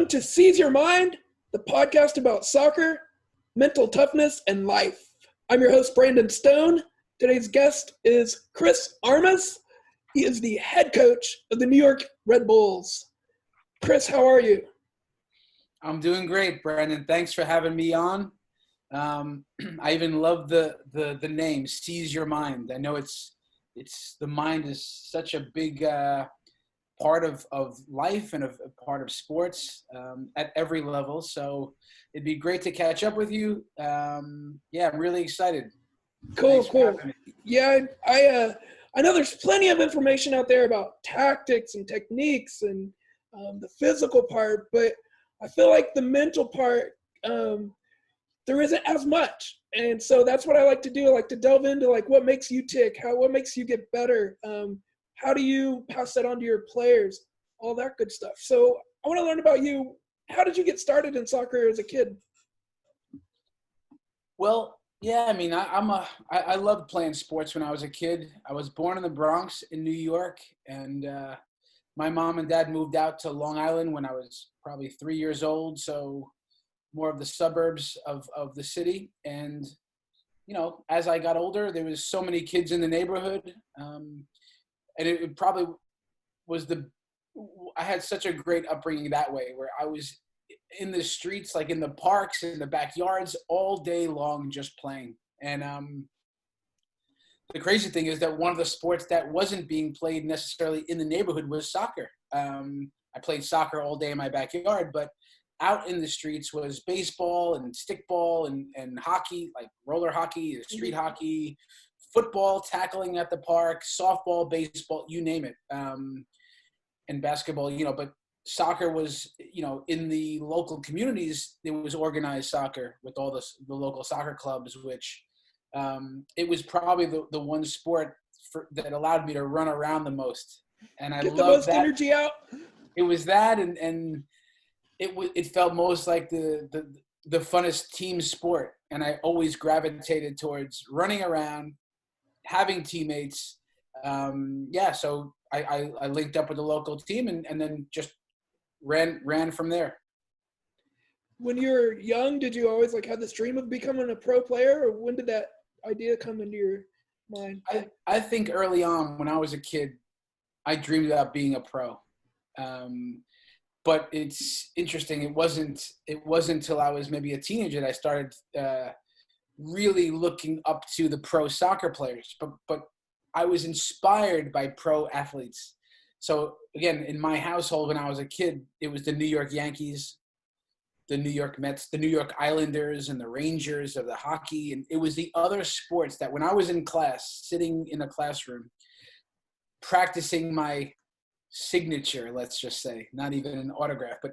to Seize Your Mind, the podcast about soccer, mental toughness, and life. I'm your host, Brandon Stone. Today's guest is Chris Armas. He is the head coach of the New York Red Bulls. Chris, how are you? I'm doing great, Brandon. Thanks for having me on. I even love the name, Seize Your Mind. I know it's the mind is such a big part of life and a part of sports at every level. So it'd be great to catch up with you. I'm really excited. Cool. Yeah, I know there's plenty of information out there about tactics and techniques and the physical part, but I feel like the mental part, there isn't as much. And so that's what I like to do. I like to delve into like what makes you tick, what makes you get better. How do you pass that on to your players? All that good stuff. So I want to learn about you. How did you get started in soccer as a kid? Well, yeah, I mean, I loved playing sports when I was a kid. I was born in the Bronx in New York, and my mom and dad moved out to Long Island when I was probably 3 years old, so more of the suburbs of the city. And, you know, as I got older, there was so many kids in the neighborhood, and it probably was I had such a great upbringing that way, where I was in the streets, like in the parks, in the backyards, all day long, just playing. And the crazy thing is that one of the sports that wasn't being played necessarily in the neighborhood was soccer. I played soccer all day in my backyard, but out in the streets was baseball and stickball and hockey, like roller hockey, street hockey, football, tackling at the park, softball, baseball, you name it, and basketball, but soccer was, in the local communities, there was organized soccer with all the local soccer clubs, which it was probably the one sport that allowed me to run around the most. And I get the most energy out. It was that, and it felt most like the funnest team sport. And I always gravitated towards running around, having teammates. So I linked up with the local team and then just ran from there. When you were young, did you always have this dream of becoming a pro player, or when did that idea come into your mind? I think early on when I was a kid, I dreamed about being a pro. But it's interesting. It wasn't until I was maybe a teenager that I started really looking up to the pro soccer players. But I was inspired by pro athletes. So again, in my household when I was a kid, it was the New York Yankees, the New York Mets, the New York Islanders, and the Rangers of the hockey. And it was the other sports that when I was in class, sitting in a classroom, practicing my signature, let's just say, not even an autograph, but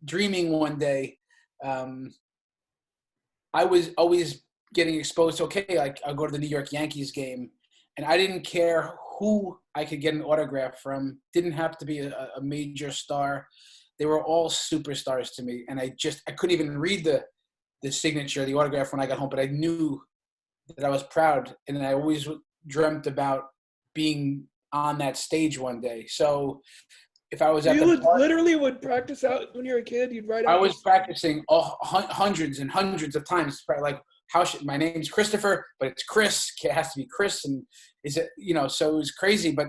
dreaming one day, I was always getting exposed to, okay, like I'll go to the New York Yankees game, and I didn't care who I could get an autograph from. Didn't have to be a major star. They were all superstars to me, and I couldn't even read the signature, the autograph when I got home, but I knew that I was proud, and I always dreamt about being on that stage one day. So if I was literally would practice out when you were a kid, you'd write out. I was practicing hundreds and hundreds of times, like my name's Christopher, but it's Chris. It has to be Chris, and is it so it was crazy, but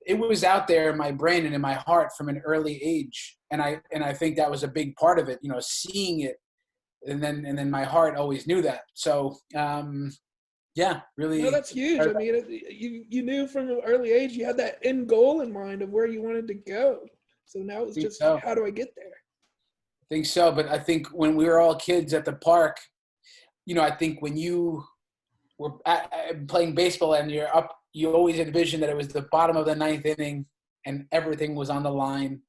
it was out there in my brain and in my heart from an early age, and I think that was a big part of it, seeing it, and then my heart always knew that. So really. No, that's huge. I mean, you knew from an early age you had that end goal in mind of where you wanted to go. So now it's just how do I get there? I think so, but I think when we were all kids at the park, I think when you were playing baseball and you're up, you always envision that it was the bottom of the ninth inning and everything was on the line.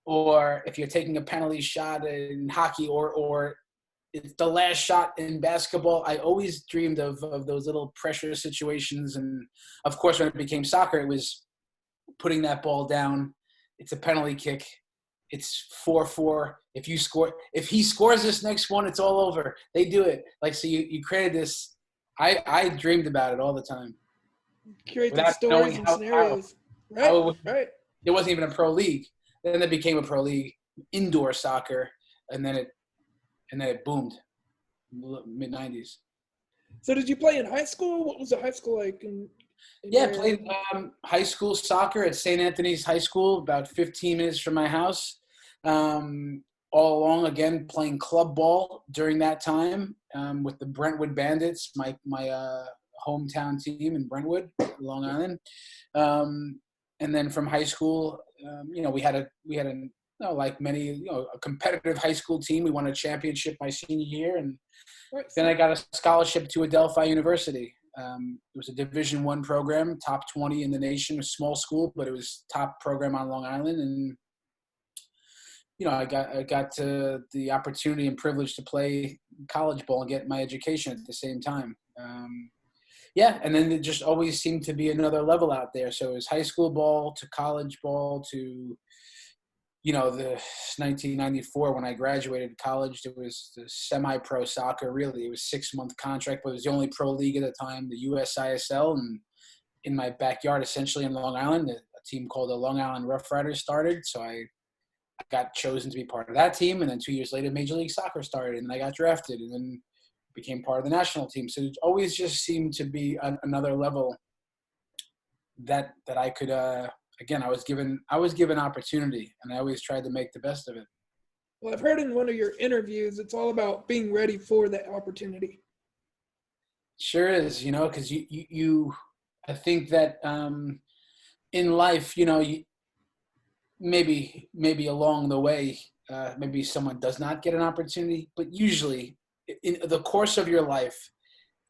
Or if you're taking a penalty shot in hockey or it's the last shot in basketball, I always dreamed of those little pressure situations. And, of course, when it became soccer, it was putting that ball down. It's a penalty kick. It's 4-4. If he scores this next one, it's all over. They do it. So you created this. I dreamed about it all the time. Create these stories and scenarios. Right. There wasn't even a pro league. Then it became a pro league. indoor soccer, and then it boomed, mid '90s. So did you play in high school? What was the high school like in Yeah, your played area? high school soccer at St. Anthony's High School, about 15 minutes from my house. Um, all along, again, playing club ball during that time with the Brentwood Bandits, my hometown team in Brentwood, Long Island. And then from high school, we had like many, a competitive high school team. We won a championship my senior year, and Right. then I got a scholarship to Adelphi University. It was a Division I program, top 20 in the nation, a small school, but it was top program on Long Island. And I got to the opportunity and privilege to play college ball and get my education at the same time. And then it just always seemed to be another level out there. So it was high school ball to college ball to the 1994 when I graduated college. It was the semi-pro soccer. Really, it was 6-month contract, but it was the only pro league at the time, the USISL. And in my backyard, essentially in Long Island, a team called the Long Island Rough Riders started. So I got chosen to be part of that team, and then 2 years later, Major League Soccer started, and I got drafted, and then became part of the national team. So it always just seemed to be another level that I could. Again, I was given opportunity, and I always tried to make the best of it. Well, I've heard in one of your interviews, it's all about being ready for that opportunity. Sure is, because I think that in life, maybe along the way, maybe someone does not get an opportunity, but usually in the course of your life,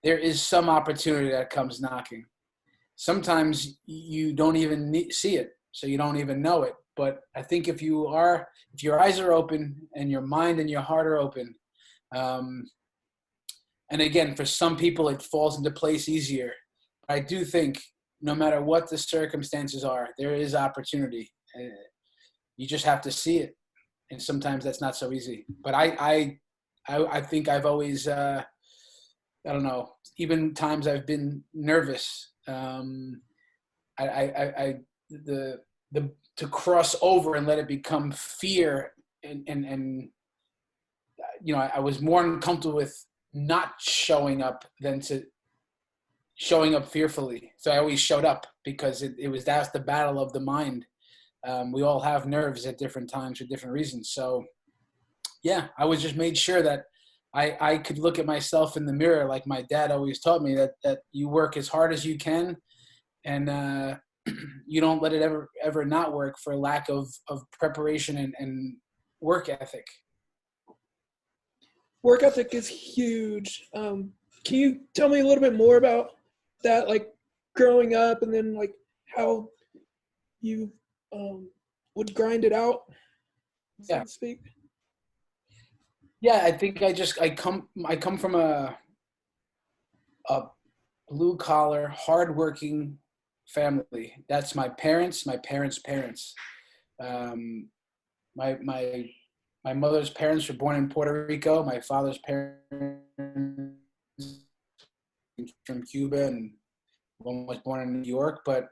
there is some opportunity that comes knocking. Sometimes you don't even see it, so you don't even know it. But I think if your eyes are open and your mind and your heart are open, and again, for some people, it falls into place easier. I do think no matter what the circumstances are, there is opportunity. You just have to see it, and sometimes that's not so easy. But I think I've always, I don't know, even times I've been nervous. To cross over and let it become fear, and I was more uncomfortable with not showing up than to showing up fearfully. So I always showed up because that's the battle of the mind. We all have nerves at different times for different reasons. So yeah, I was just made sure that I could look at myself in the mirror, like my dad always taught me, that you work as hard as you can, and you don't let it ever not work for lack of preparation and work ethic. Work ethic is huge. Can you tell me a little bit more about that, like growing up, and then like how you would grind it out, so to speak? Yeah, I think I come from a blue collar, hardworking family. That's my parents' parents. My mother's parents were born in Puerto Rico. My father's parents from Cuba, and one was born in New York. But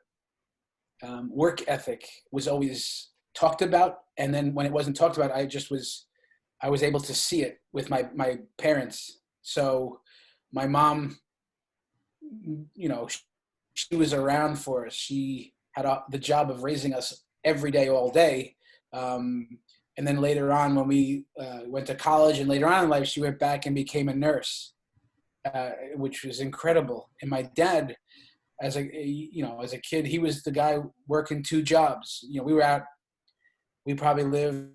work ethic was always talked about, and then when it wasn't talked about, I was able to see it with my parents. So my mom, she was around for us. She had the job of raising us every day, all day. And then later on, when we went to college and later on in life, she went back and became a nurse, which was incredible. And my dad, as a kid, he was the guy working 2 jobs. We probably lived,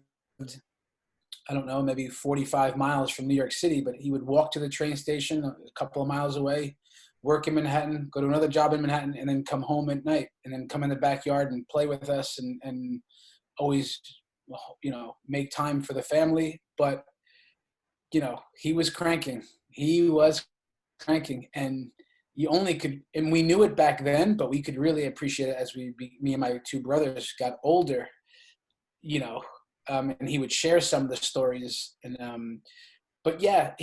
I don't know, maybe 45 miles from New York City, but he would walk to the train station a couple of miles away, work in Manhattan, go to another job in Manhattan, and then come home at night, and then come in the backyard and play with us, and always, make time for the family. But, he was cranking. And you only could, and we knew it back then, but we could really appreciate it as me and my 2 brothers got older, and he would share some of the stories. And but yeah,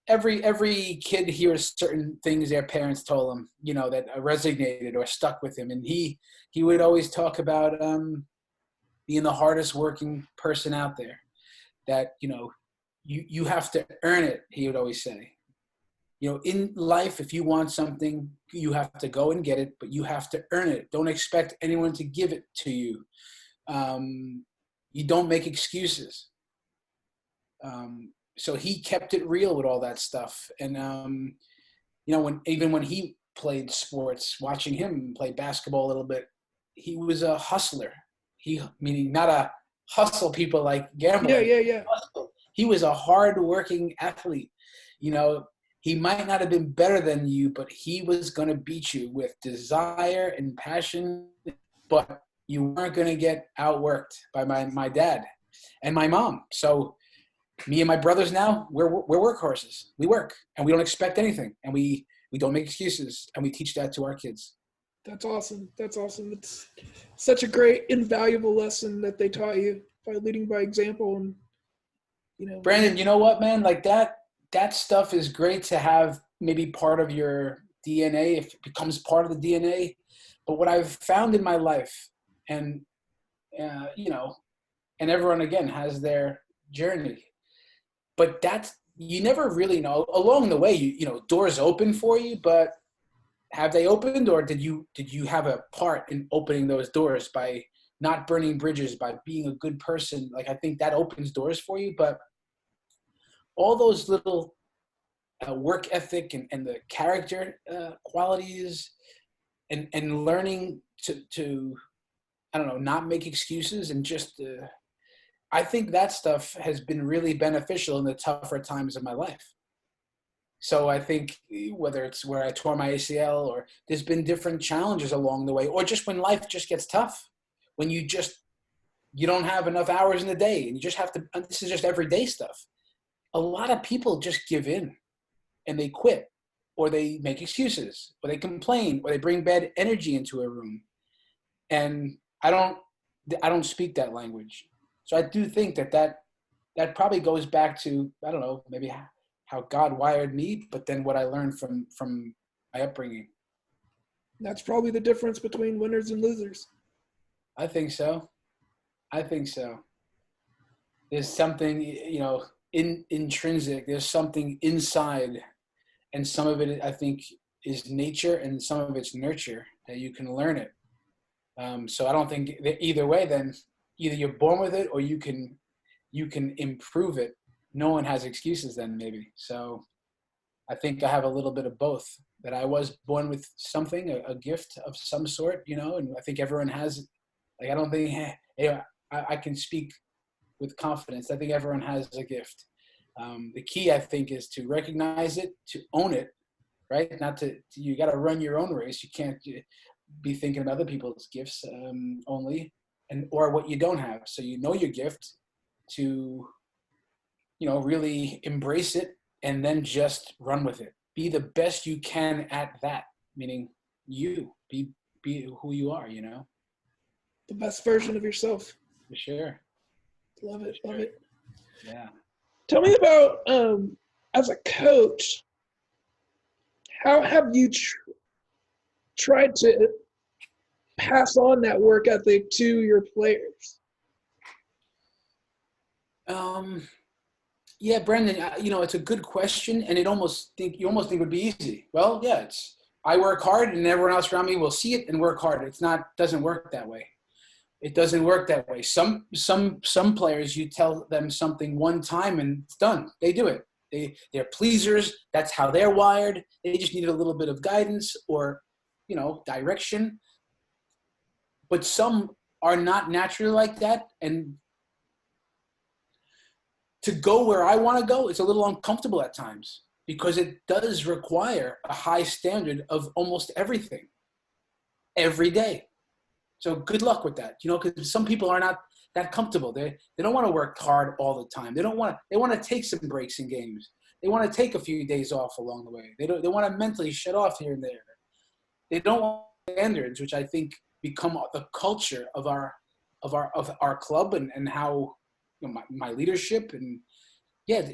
every kid hears certain things their parents told them, that resonated or stuck with him. And he would always talk about being the hardest working person out there, that, you have to earn it, he would always say. In life, if you want something, you have to go and get it, but you have to earn it. Don't expect anyone to give it to you. You don't make excuses. So he kept it real with all that stuff. And, when he played sports, watching him play basketball a little bit, he was a hustler. Meaning not a hustle people like gambling. Yeah. Hustle. He was a hard-working athlete. He might not have been better than you, but he was going to beat you with desire and passion. But you weren't going to get outworked by my dad and my mom. So me and my brothers now, we're workhorses. We work, and we don't expect anything, and we don't make excuses, and we teach that to our kids. That's awesome. It's such a great, invaluable lesson that they taught you by leading by example. And Brandon, you know what, man? Like that stuff is great to have, maybe part of your DNA, if it becomes part of the DNA. But what I've found in my life, and and everyone again has their journey, but you never really know. Along the way, doors open for you, but have they opened, or did you have a part in opening those doors by not burning bridges, by being a good person? Like, I think that opens doors for you, but all those little work ethic and the character qualities, and learning to I don't know, not make excuses, and just I think that stuff has been really beneficial in the tougher times of my life. So I think whether it's where I tore my ACL, or there's been different challenges along the way, or just when life just gets tough, when you don't have enough hours in the day, and you just have to, this is just everyday stuff. A lot of people just give in, and they quit, or they make excuses, or they complain, or they bring bad energy into a room. And I don't speak that language. So I do think that probably goes back to, I don't know, maybe how God wired me, but then what I learned from my upbringing. That's probably the difference between winners and losers. I think so. There's something, intrinsic. There's something inside, and some of it, I think, is nature, and some of it's nurture, that you can learn it. So I don't think that either way, then either you're born with it, or you can improve it. No one has excuses then, maybe. So I think I have a little bit of both, that I was born with something, a gift of some sort, and I think everyone has, like, I don't think, I can speak with confidence. I think everyone has a gift. The key, I think, is to recognize it, to own it, right? Not you got to run your own race. You can't be thinking of other people's gifts only, or what you don't have. So your gift, to really embrace it, and then just run with it. Be the best you can at that, meaning you be who you are, The best version of yourself. For sure. Love it. Love it. Yeah. Tell me about, as a coach, how have you tried to pass on that work ethic to your players? Yeah, Brendan, it's a good question, and you almost think it would be easy. Well, yeah, I work hard, and everyone else around me will see it and work hard. Doesn't work that way. It doesn't work that way. Some players, you tell them something one time and it's done. They do it. They're pleasers. That's how they're wired. They just needed a little bit of guidance, or direction. But some are not naturally like that, and to go where I want to go, it's a little uncomfortable at times, because it does require a high standard of almost everything every day. So good luck with that, because some people are not that comfortable. They don't want to work hard all the time. They want to take some breaks in games. They want to take a few days off along the way. They want to mentally shut off here and there. They don't want standards, which I think become the culture of our club, and how my leadership. And yeah,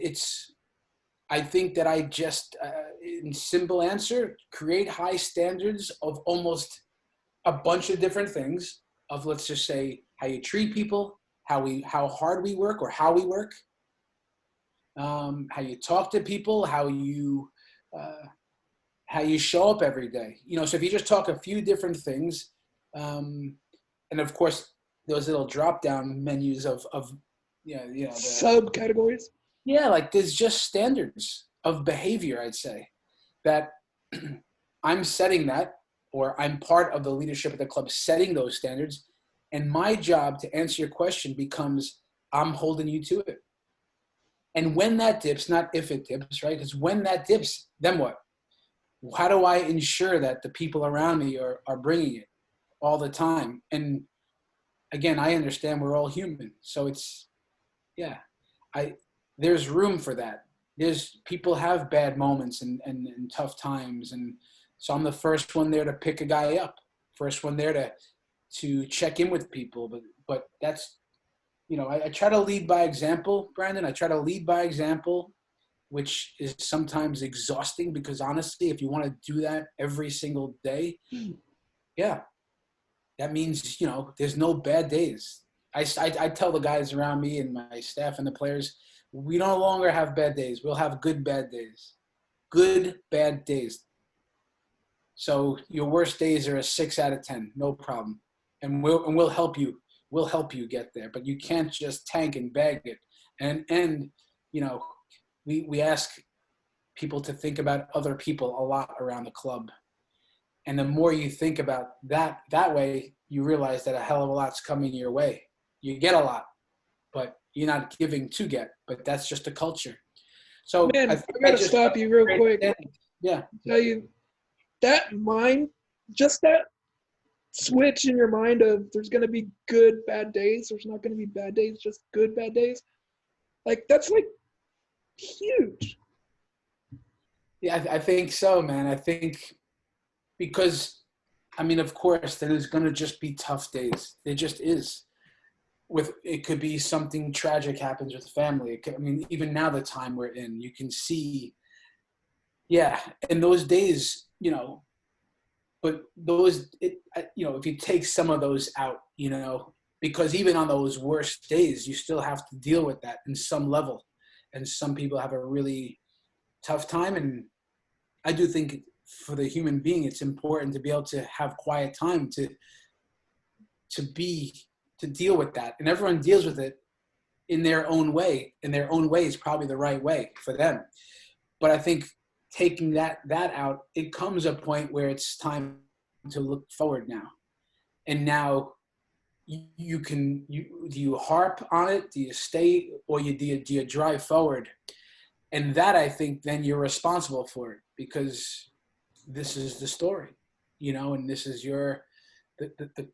I think that I just, in simple answer, create high standards of almost a bunch of different things, of, let's just say, how you treat people, how hard we work or how we work, how you talk to people, how you show up every day. So if you just talk a few different things, and of course those little drop down menus of the subcategories. Yeah, like there's just standards of behavior, I'd say, that I'm setting that, or I'm part of the leadership of the club setting those standards. And my job, to answer your question, becomes I'm holding you to it. And when that dips, not if it dips, right? Because when that dips, then what? How do I ensure that the people around me are bringing it all the time? And again, I understand we're all human. So it's, there's room for that. People have bad moments and tough times. And so I'm the first one there to pick a guy up, first one there to check in with people. But that's, I try to lead by example, Brandon. I try to lead by example, which is sometimes exhausting because honestly, if you want to do that every single day, that means, there's no bad days. I tell the guys around me and my staff and the players, we no longer have bad days. We'll have good bad days. Good bad days. So your worst days are a 6 out of 10, no problem. And we'll help you. We'll help you get there. But you can't just tank and bag it. And we ask people to think about other people a lot around the club. And the more you think about that way, you realize that a hell of a lot's coming your way. You get a lot, but you're not giving to get. But that's just a culture. So man, I gotta stop you real quick. Yeah. Tell you that mind, just that switch in your mind of there's gonna be good bad days. There's not gonna be bad days, just good bad days. Like that's like huge. Yeah, I think so, man. I think because, of course, there's going to just be tough days. There just is. It could be something tragic happens with the family. Even now the time we're in, you can see, in those days, but if you take some of those out, because even on those worst days, you still have to deal with that in some level. And some people have a really tough time. And I do think for the human being, it's important to be able to have quiet time to deal with that. And everyone deals with it in their own way. And their own way is probably the right way for them. But I think taking that out, it comes a point where it's time to look forward now. And now do you harp on it? Do you stay, or do you drive forward? And that, I think, then you're responsible for it, because this is the story, and this is the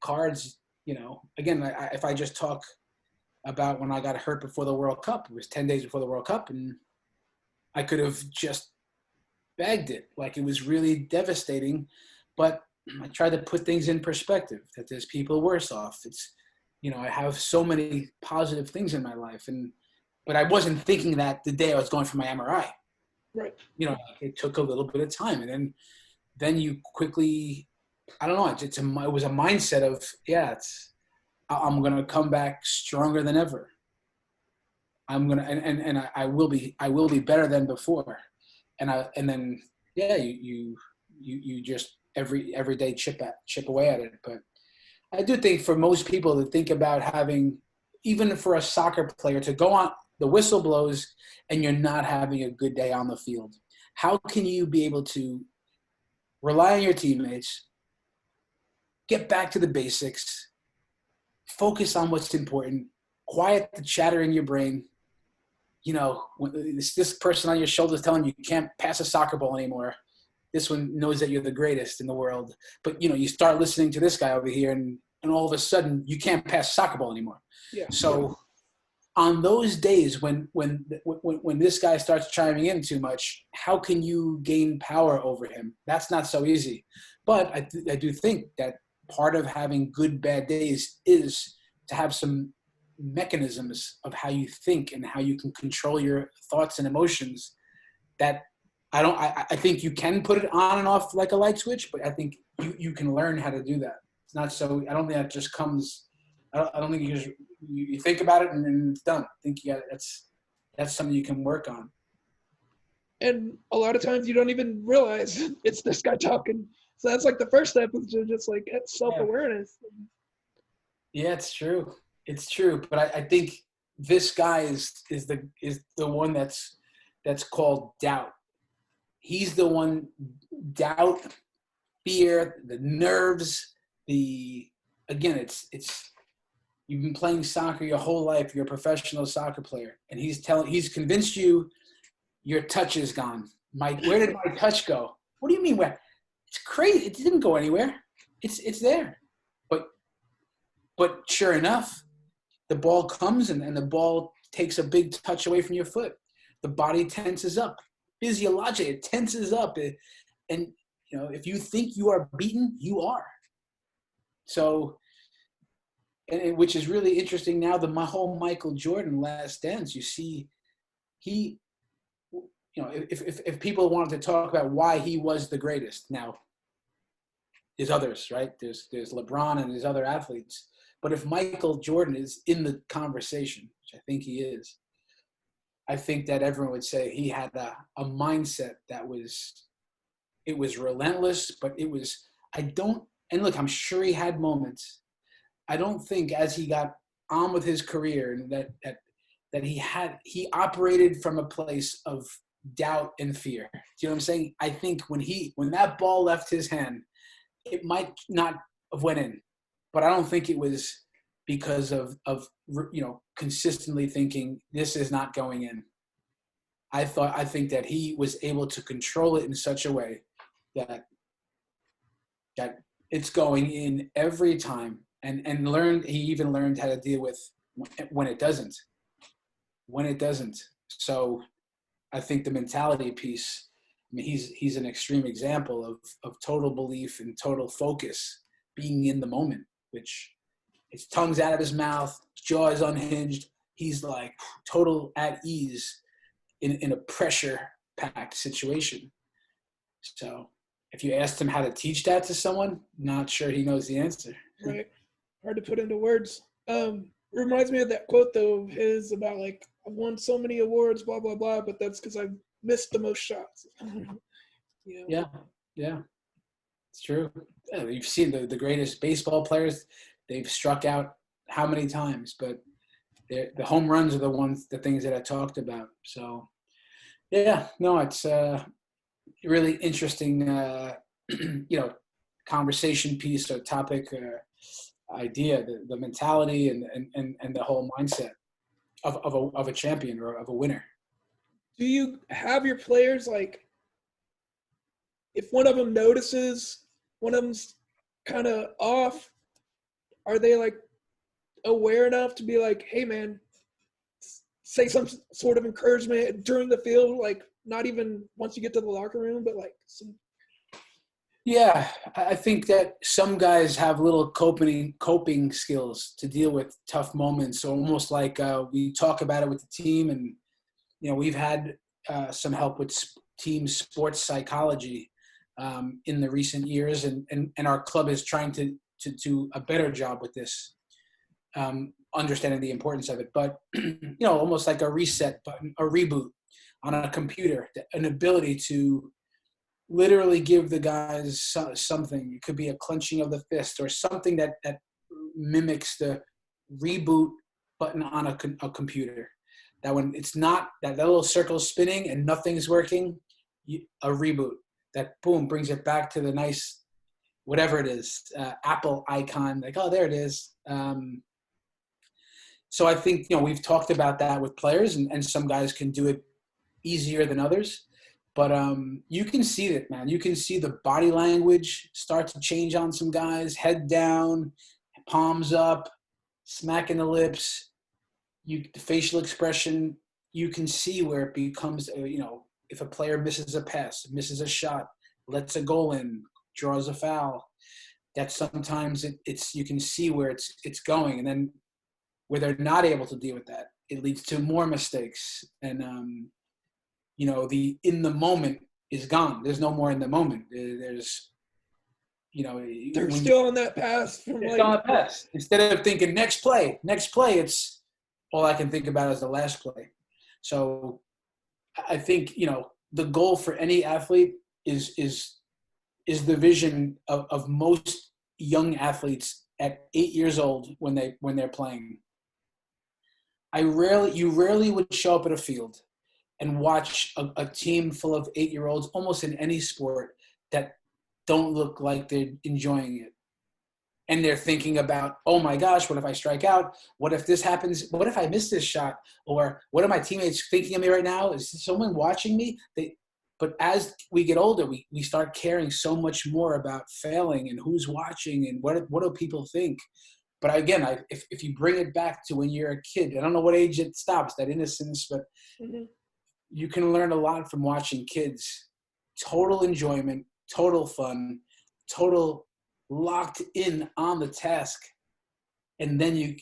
cards, again, if I just talk about when I got hurt before the World Cup, it was 10 days before the World Cup, and I could have just bagged it. Like, it was really devastating, but I tried to put things in perspective, that there's people worse off. It's, I have so many positive things in my life, but I wasn't thinking that the day I was going for my MRI. Right. It took a little bit of time, and then you quickly, I don't know. It was a mindset of, I'm gonna come back stronger than ever. I'm gonna, and I will be better than before, and then you just every day chip away at it. But I do think for most people to think about having, even for a soccer player to go on, the whistle blows and you're not having a good day on the field. How can you be able to rely on your teammates, get back to the basics, focus on what's important, quiet the chatter in your brain? When this person on your shoulder is telling you can't pass a soccer ball anymore. This one knows that you're the greatest in the world. But, you start listening to this guy over here, and all of a sudden you can't pass a soccer ball anymore. Yeah. So on those days when this guy starts chiming in too much, how can you gain power over him? That's not so easy. But I do think that part of having good, bad days is to have some mechanisms of how you think and how you can control your thoughts and emotions. That I think you can put it on and off like a light switch, but I think you can learn how to do that. It's not so. I don't think that just comes. I don't think you think about it and then it's done. I think that's something you can work on. And a lot of times you don't even realize it's this guy talking. So that's like the first step is to just like get self-awareness. Yeah, it's true. It's true. But I think this guy is the one that's called doubt. He's the one, doubt, fear, the nerves, again, it's you've been playing soccer your whole life. You're a professional soccer player, and he's convinced you your touch is gone. Where did my touch go? What do you mean where? It's crazy. It didn't go anywhere. It's there. But sure enough, the ball comes and the ball takes a big touch away from your foot. The body tenses up. Physiologically, it tenses up. And if you think you are beaten, you are. So, which is really interesting now, the whole Michael Jordan Last Dance, you see, if people wanted to talk about why he was the greatest, now there's others, right? There's LeBron and there's other athletes. But if Michael Jordan is in the conversation, which I think he is, I think that everyone would say he had a mindset that was relentless, but and look, I'm sure he had moments. I don't think as he got on with his career and that he operated from a place of doubt and fear. Do you know what I'm saying? I think when that ball left his hand, it might not have went in, but I don't think it was because of consistently thinking this is not going in. I think that he was able to control it in such a way that it's going in every time, and he even learned how to deal with when it doesn't. So I think the mentality piece, I mean, he's an extreme example of total belief and total focus, being in the moment, which his tongue's out of his mouth, his jaw is unhinged. He's like total at ease in a pressure-packed situation. So if you asked him how to teach that to someone, not sure he knows the answer. Right. Hard to put into words. Reminds me of that quote, though, of his about, like, I've won so many awards, blah, blah, blah, but that's because I've missed the most shots. Yeah. It's true. Yeah, you've seen the greatest baseball players. They've struck out how many times, but the home runs are the things that I talked about. So, yeah, no, it's really interesting, conversation piece or topic idea, the mentality and the whole mindset of a champion or of a winner. Do you have your players, like, if one of them notices one of them's kind of off, are they like aware enough to be like, hey man, say some sort of encouragement during the field, like not even once you get to the locker room, but like some. Yeah, I think that some guys have little coping skills to deal with tough moments. So almost like we talk about it with the team, and we've had some help with team sports psychology in the recent years, and our club is trying to do a better job with this, understanding the importance of it. But almost like a reset button, a reboot on a computer, an ability to literally give the guys something. It could be a clenching of the fist or something that mimics the reboot button on a computer. That when it's not, that little circle spinning and nothing's working, a reboot. That boom brings it back to the nice, whatever it is, Apple icon. Like, oh, there it is. So I think we've talked about that with players, and some guys can do it easier than others. But you can see it, man. You can see the body language start to change on some guys. Head down, palms up, smacking the lips. The facial expression, you can see where it becomes, if a player misses a pass, misses a shot, lets a goal in, draws a foul, that sometimes it's you can see where it's going. And then where they're not able to deal with that, it leads to more mistakes. And the in the moment is gone. There's no more in the moment. There's They're when still on that path from it's like on the pass. Instead of thinking next play, it's all I can think about is the last play. So I think, the goal for any athlete is the vision of most young athletes at 8 years old when they're playing. You rarely would show up at a field and watch a team full of 8-year-olds, almost in any sport, that don't look like they're enjoying it. And they're thinking about, oh my gosh, what if I strike out? What if this happens? What if I miss this shot? Or what are my teammates thinking of me right now? Is someone watching me? But as we get older, we start caring so much more about failing and who's watching and what do people think. But again, if you bring it back to when you're a kid, I don't know what age it stops, that innocence, but you can learn a lot from watching kids. Total enjoyment, total fun, total locked in on the task, and then you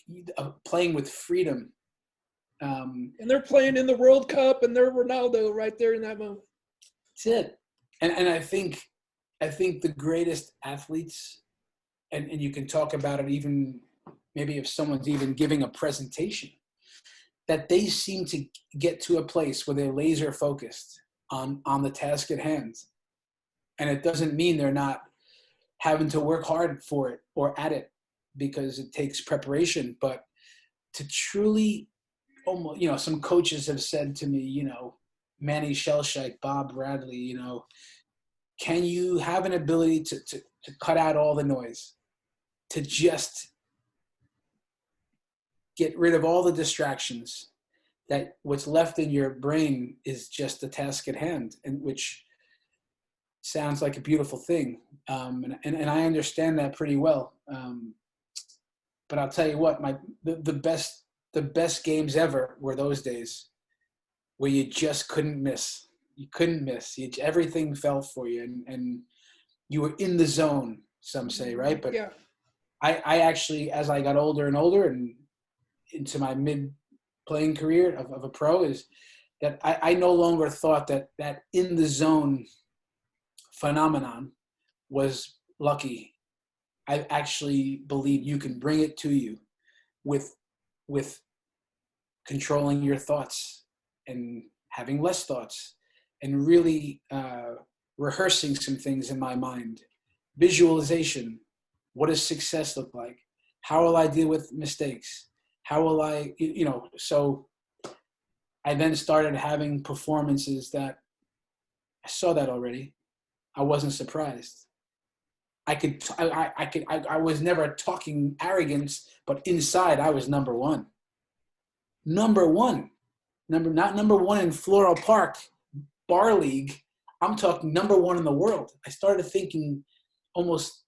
playing with freedom. And they're playing in the World Cup, and they're Ronaldo right there in that moment. That's it. And I think the greatest athletes, and you can talk about it even maybe if someone's even giving a presentation, that they seem to get to a place where they're laser focused on the task at hand. And it doesn't mean they're not having to work hard for it or at it, because it takes preparation. But to truly, almost, some coaches have said to me, Manny Shellshike, Bob Bradley, can you have an ability to cut out all the noise, to just get rid of all the distractions, that what's left in your brain is just the task at hand, and which sounds like a beautiful thing. And I understand that pretty well. But I'll tell you what, the best games ever were those days where you just couldn't miss. You couldn't miss. Everything fell for you, and you were in the zone, some say, right? But yeah. I actually, as I got older and older and into my mid-playing career of a pro, is that I no longer thought that in the zone phenomenon was lucky. I actually believe you can bring it to you with controlling your thoughts and having less thoughts, and really rehearsing some things in my mind. Visualization. What does success look like? How will I deal with mistakes? How will I, so I then started having performances that I saw that already. I wasn't surprised. I was never talking arrogance, but inside I was number one. Not number one in Floral Park bar league. I'm talking number one in the world. I started thinking almost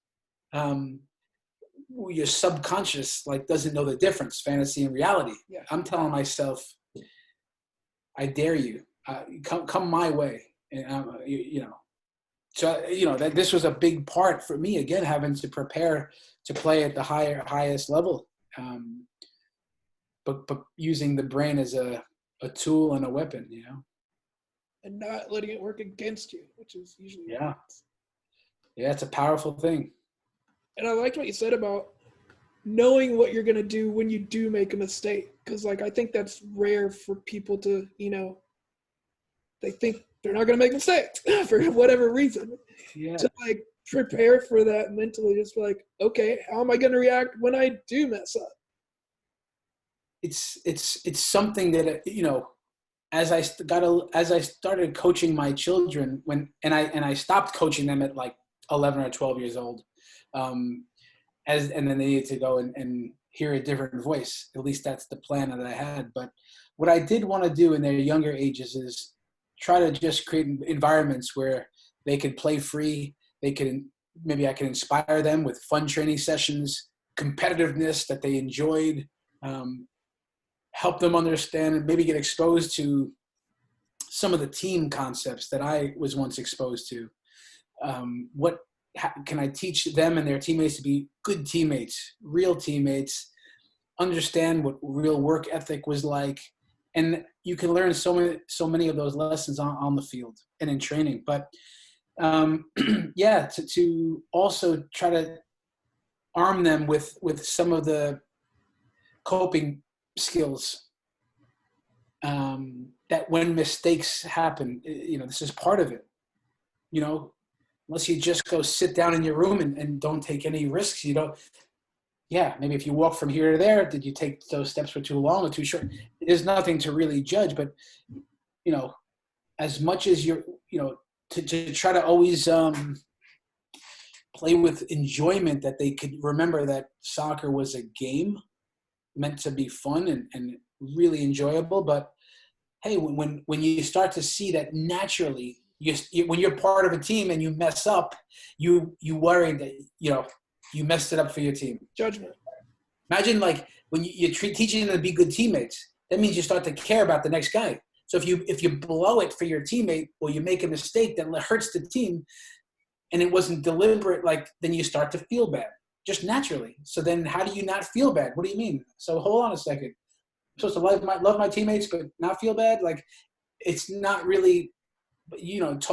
your subconscious doesn't know the difference, fantasy and reality. Yeah. I'm telling myself, I dare you, come my way, and So that this was a big part for me, again, having to prepare to play at the highest level, but using the brain as a tool and a weapon, and not letting it work against you, which is usually yeah, it's a powerful thing. And I liked what you said about knowing what you're going to do when you do make a mistake. Because, I think that's rare for people to, they think they're not going to make mistakes for whatever reason. Yeah. To, prepare for that mentally. Just be like, okay, how am I going to react when I do mess up? It's something that, as I started coaching my children and I stopped coaching them at 11 or 12 years old, and then they needed to go and hear a different voice. At least that's the plan that I had. But what I did want to do in their younger ages is try to just create environments where they could play free. Maybe I can inspire them with fun training sessions, competitiveness that they enjoyed, help them understand and maybe get exposed to some of the team concepts that I was once exposed to. Can I teach them and their teammates to be good teammates, real teammates, understand what real work ethic was like? And you can learn so many of those lessons on the field and in training. But Yeah, to also try to arm them with some of the coping skills, that when mistakes happen, this is part of it. Unless you just go sit down in your room and don't take any risks, yeah, maybe if you walk from here to there, did you take those steps for too long or too short? There's nothing to really judge, but, as much as to try to always play with enjoyment, that they could remember that soccer was a game meant to be fun and really enjoyable. But hey, when you start to see that naturally, when you're part of a team and you mess up, you worry that you messed it up for your team. Judgment. Imagine like when you're teaching them to be good teammates. That means you start to care about the next guy. So if you blow it for your teammate, or you make a mistake that hurts the team, and it wasn't deliberate, then you start to feel bad just naturally. So then how do you not feel bad? What do you mean? So hold on a second. I'm supposed to love my teammates, but not feel bad? It's not really, it's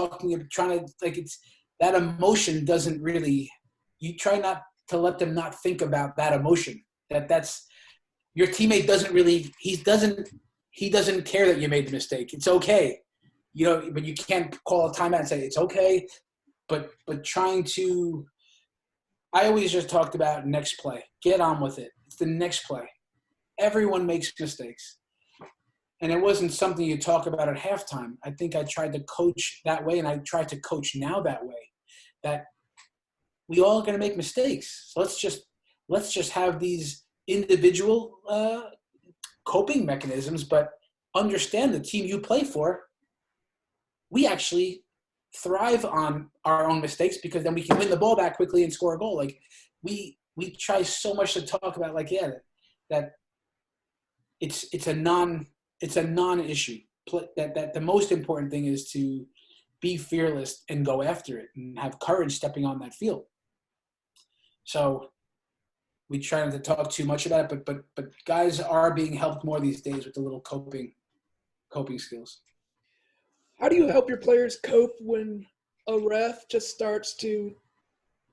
that emotion doesn't really, you try not to let them not think about that emotion. That's your teammate doesn't really, he doesn't care that you made the mistake. It's okay. But you can't call a timeout and say it's okay. But trying to, I always just talked about next play. Get on with it. It's the next play. Everyone makes mistakes. And it wasn't something you talk about at halftime. I think I tried to coach that way, and I try to coach now that way, that we all are going to make mistakes. So let's just have these individual coping mechanisms, but understand the team you play for, we actually thrive on our own mistakes, because then we can win the ball back quickly and score a goal. We try so much to talk about that it's a non-issue. That the most important thing is to be fearless and go after it and have courage stepping on that field. So we try not to talk too much about it, but guys are being helped more these days with the little coping skills. How do you help your players cope when a ref just starts to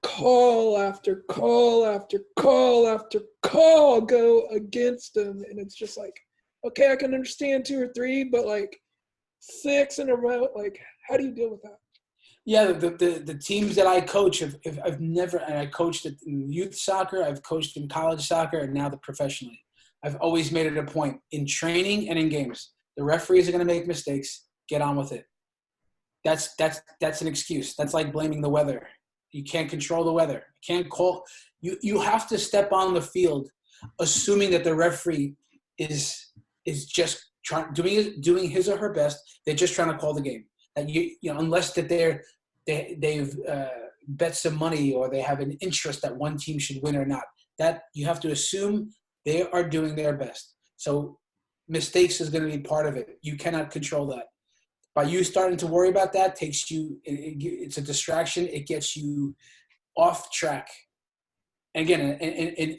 call after call after call after call go against them, and it's just okay, I can understand 2 or 3, but 6 in a row, how do you deal with that? Yeah, the teams that I coach, I've never, and I coached in youth soccer, I've coached in college soccer, and now professionally. I've always made it a point in training and in games. The referees are going to make mistakes. Get on with it. That's an excuse. That's like blaming the weather. You can't control the weather. You can't call. You have to step on the field, assuming that the referee is just doing his or her best. They're just trying to call the game. That unless that they've bet some money, or they have an interest that one team should win or not. That you have to assume they are doing their best. So mistakes is going to be part of it. You cannot control that. By you starting to worry about that, it's a distraction. It gets you off track. And again,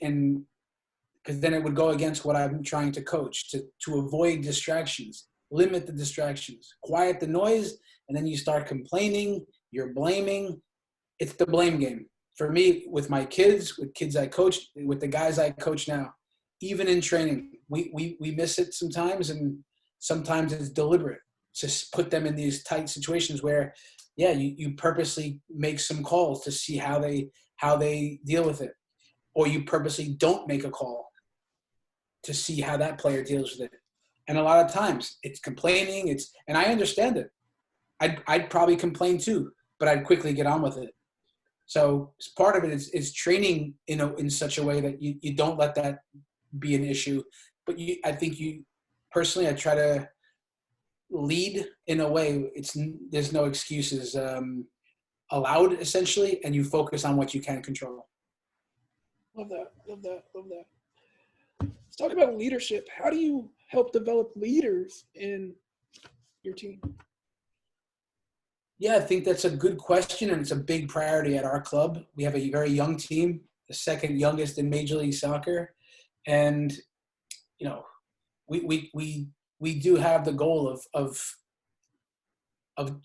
and because then it would go against what I'm trying to coach, to avoid distractions, limit the distractions, quiet the noise, and then you start complaining, you're blaming. It's the blame game. For me, with my kids, with kids I coach, with the guys I coach now, even in training, we miss it sometimes, and sometimes it's deliberate. To put them in these tight situations where, yeah, you purposely make some calls to see how they deal with it, or you purposely don't make a call to see how that player deals with it. And a lot of times it's complaining. And I understand it. I'd probably complain too, but I'd quickly get on with it. So part of it is training in such a way that you don't let that be an issue. But I think personally, I try to lead in a way there's no excuses allowed, essentially, and you focus on what you can control. Love that. Let's talk about leadership. How do you help develop leaders in your team? Yeah, I think that's a good question, and it's a big priority at our club. We have a very young team, the second youngest in Major League Soccer, and we do have the goal of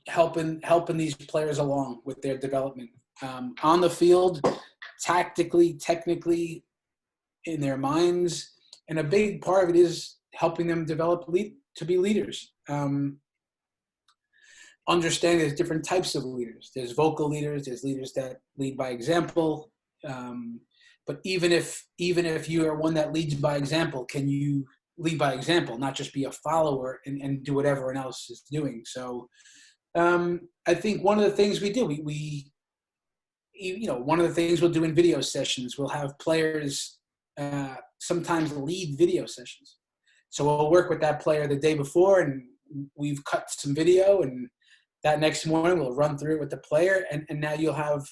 helping these players along with their development on the field, tactically, technically, in their minds, and a big part of it is helping them develop to be leaders. Understand there's different types of leaders. There's vocal leaders. There's leaders that lead by example. But even if you are one that leads by example, can you lead by example, not just be a follower and do what everyone else is doing? So I think one of the things we do, one of the things we'll do in video sessions, we'll have players sometimes lead video sessions. So we'll work with that player the day before, and we've cut some video, and that next morning we'll run through it with the player, and now you'll have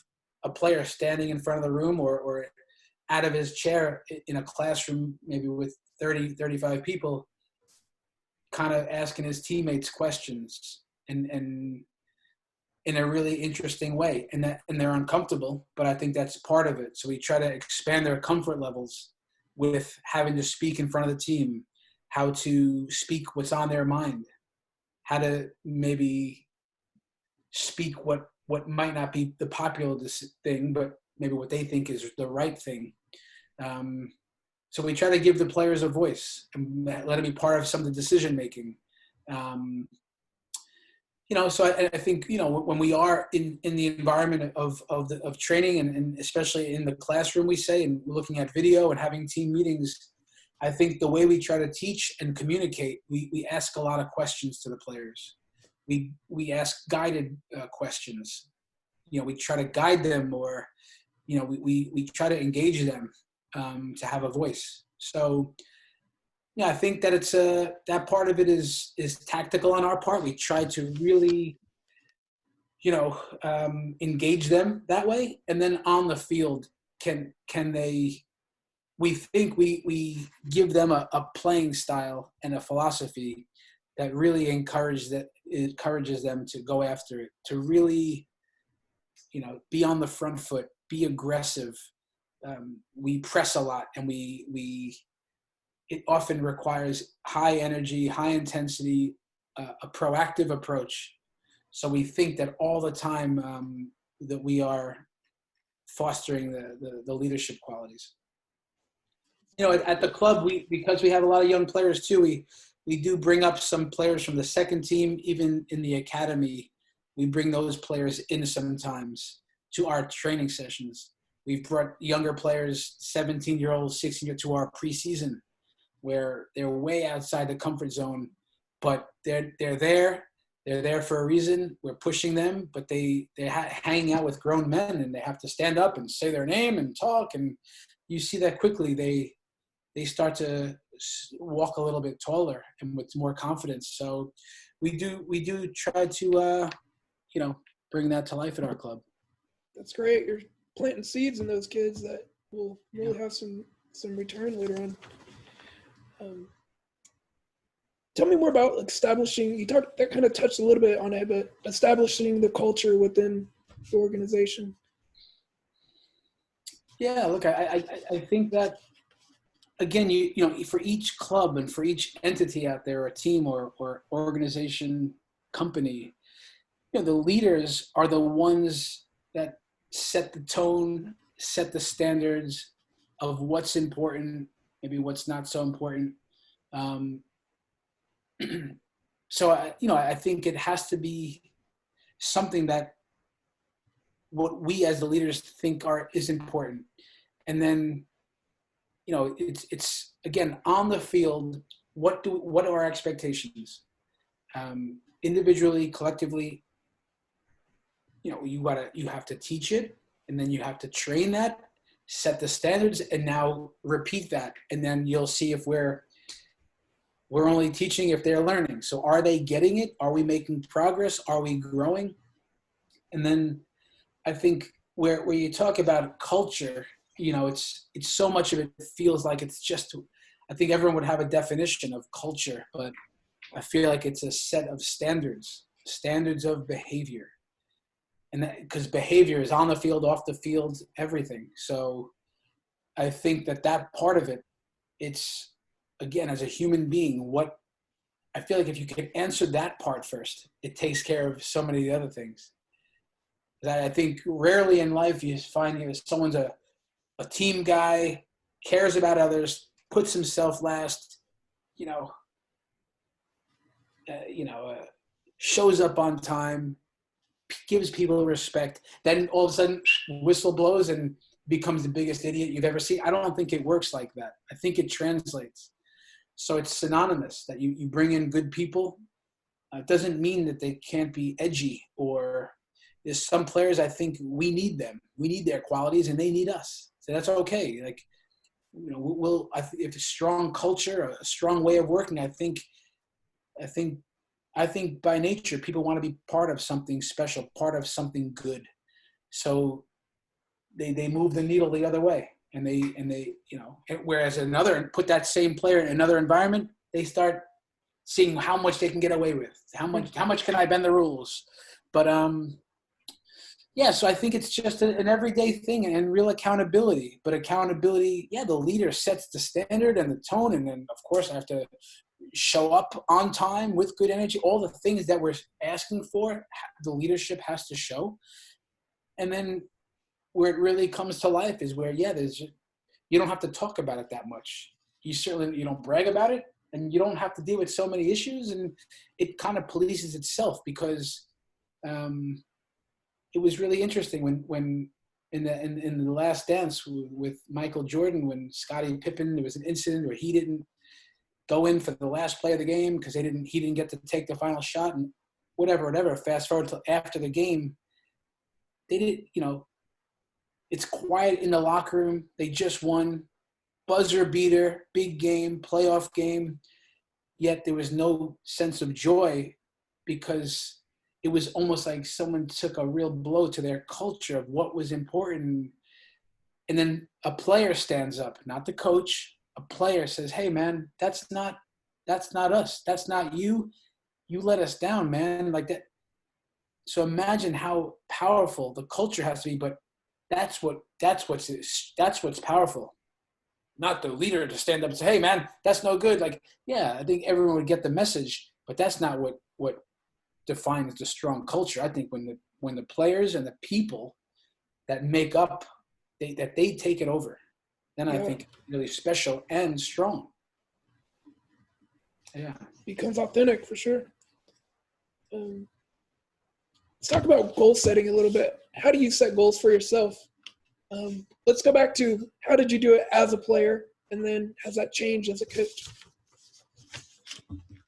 a player standing in front of the room or out of his chair in a classroom, maybe with 30, 35 people, kind of asking his teammates questions and in a really interesting way. And they're uncomfortable, but I think that's part of it. So we try to expand their comfort levels with having to speak in front of the team, how to speak what's on their mind, how to maybe speak what might not be the popular thing, but maybe what they think is the right thing. So we try to give the players a voice and let them be part of some of the decision making. So I think, when we are in the environment of training and especially in the classroom, we say, and we're looking at video and having team meetings, I think the way we try to teach and communicate, we ask a lot of questions to the players. We ask guided questions. We try to guide them, or, we try to engage them to have a voice. So, I think that it's that part of it is tactical on our part. We try to really, engage them that way. And then on the field, can they? We think we give them a playing style and a philosophy that really encourages them to go after it, to really, be on the front foot, be aggressive. We press a lot, and it often requires high energy, high intensity, a proactive approach. So we think that all the time that we are fostering the leadership qualities. At the club, because we have a lot of young players too, we do bring up some players from the second team, even in the academy. We bring those players in sometimes to our training sessions. We've brought younger players, 17-year-olds, 16-year-olds, to our preseason, where they're way outside the comfort zone, but they're there. They're there for a reason. We're pushing them, but they're hanging out with grown men, and they have to stand up and say their name and talk. And you see that quickly. They start to walk a little bit taller and with more confidence. So we do try to, bring that to life at our club. That's great. You're planting seeds in those kids that will really have some return later on. Tell me more about establishing. That kind of touched a little bit on it, but establishing the culture within the organization. Yeah, look, I think that, again, for each club and for each entity out there, a team or organization, company, the leaders are the ones that set the tone, set the standards of what's important, maybe what's not so important. So I think it has to be something that what we as the leaders think is important, and then it's again on the field. What are our expectations, individually, collectively? You have to teach it, and then you have to train that, set the standards, and now repeat that, and then you'll see if we're only teaching if they're learning. So are they getting it? Are we making progress? Are we growing? And then I think where you talk about culture, it's so much of it feels like it's just, I think everyone would have a definition of culture, but I feel like it's a set of standards of behavior. And that, because behavior is on the field, off the field, everything. So I think that part of it, it's, again, as a human being, I feel like if you can answer that part first, it takes care of so many of the other things. That I think rarely in life you find someone's a team guy, cares about others, puts himself last, you know, shows up on time, gives people respect. Then all of a sudden, whistle blows and becomes the biggest idiot you've ever seen. I don't think it works like that. I think it translates. So it's synonymous that you bring in good people. It doesn't mean that they can't be edgy, or there's some players I think we need them. We need their qualities and they need us. So that's okay. Like, if a strong culture, a strong way of working, I think by nature people want to be part of something special, part of something good. So they move the needle the other way, and they whereas put that same player in another environment, they start seeing how much they can get away with, how much can I bend the rules. But so I think it's just an everyday thing and real accountability. But accountability, the leader sets the standard and the tone, and then of course I have to show up on time with good energy. All the things that we're asking for, the leadership has to show. And then where it really comes to life is where, you don't have to talk about it that much. You don't brag about it, and you don't have to deal with so many issues, and it kind of polices itself. Because it was really interesting when in the Last Dance with Michael Jordan, when Scottie Pippen, there was an incident where he didn't go in for the last play of the game because he didn't get to take the final shot, and whatever. Fast forward to after the game, they did, it's quiet in the locker room. They just won, buzzer beater, big game, playoff game. Yet there was no sense of joy, because it was almost like someone took a real blow to their culture of what was important. And then a player stands up, not the coach. A player says, "Hey man, that's not us. That's not you. You let us down, man." Like that. So imagine how powerful the culture has to be. But that's what's powerful. Not the leader to stand up and say, "Hey man, that's no good." Like, I think everyone would get the message, but that's not what defines the strong culture. I think when the players and the people that make up, that they take it over, then I think it's really special and strong. Yeah. Becomes authentic for sure. Let's talk about goal setting a little bit. How do you set goals for yourself? Let's go back to, how did you do it as a player, and then has that changed as a coach?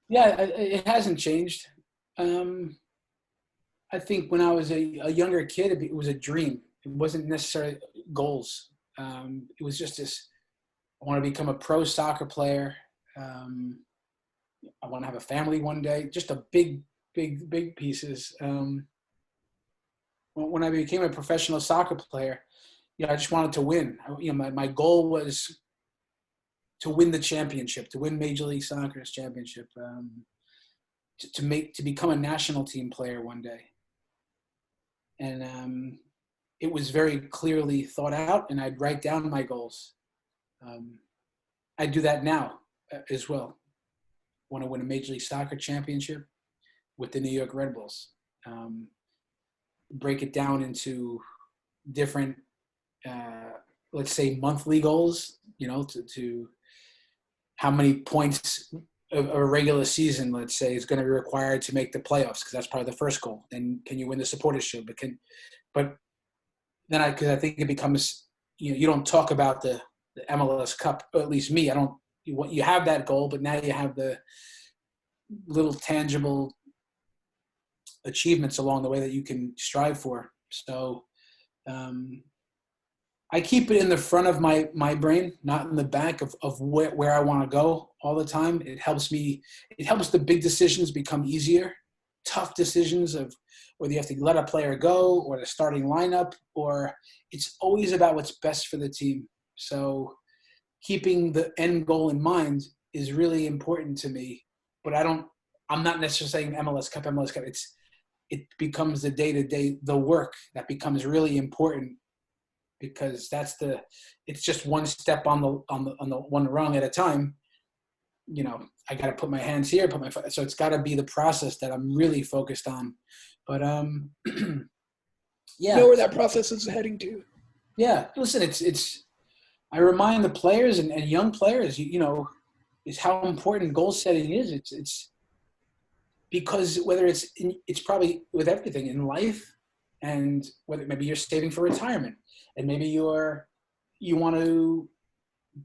Yeah, it hasn't changed. I think when I was a younger kid, it was a dream. It wasn't necessarily goals. It was just this: I want to become a pro soccer player. I want to have a family one day. Just a big pieces. When I became a professional soccer player, I just wanted to win. My goal was to win the championship, to win Major League Soccer's championship, to become a national team player one day. And it was very clearly thought out, and I'd write down my goals. I do that now as well. I want to win a Major League Soccer championship with the New York Red Bulls. Break it down into different, let's say, monthly goals, to how many points of a regular season, let's say, is going to be required to make the playoffs, because that's probably the first goal. Then can you win the Supporters Shield? But then because I think it becomes, you don't talk about the MLS Cup, or at least me. You have that goal, but now you have the little tangible achievements along the way that you can strive for. So I keep it in the front of my brain, not in the back of where I want to go all the time. It helps the big decisions become easier. Tough decisions of whether you have to let a player go, or the starting lineup, or it's always about what's best for the team. So keeping the end goal in mind is really important to me. But I'm not necessarily saying MLS Cup. It becomes the day-to-day, the work that becomes really important, because it's just one step on the one rung at a time. I got to put my hands here, so it's got to be the process that I'm really focused on. But You know where that process is heading to. Yeah. Listen, it's. I remind the players and young players, is how important goal setting is. It's because whether it's probably with everything in life, and whether maybe you're saving for retirement, and maybe you want to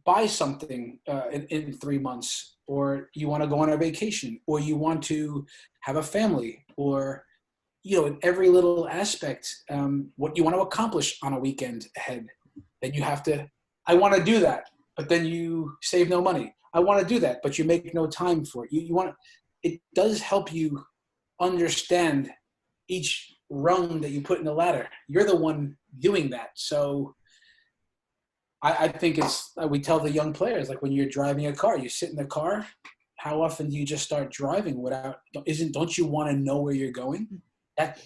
buy something in 3 months, or you want to go on a vacation, or you want to have a family, or in every little aspect, what you want to accomplish on a weekend ahead, then you have to. I want to do that, but then you save no money. I want to do that, but you make no time for it. You want. It does help you understand each rung that you put in the ladder. You're the one doing that, so. I think we tell the young players, like when you're driving a car, you sit in the car. How often do you just start driving don't you want to know where you're going? That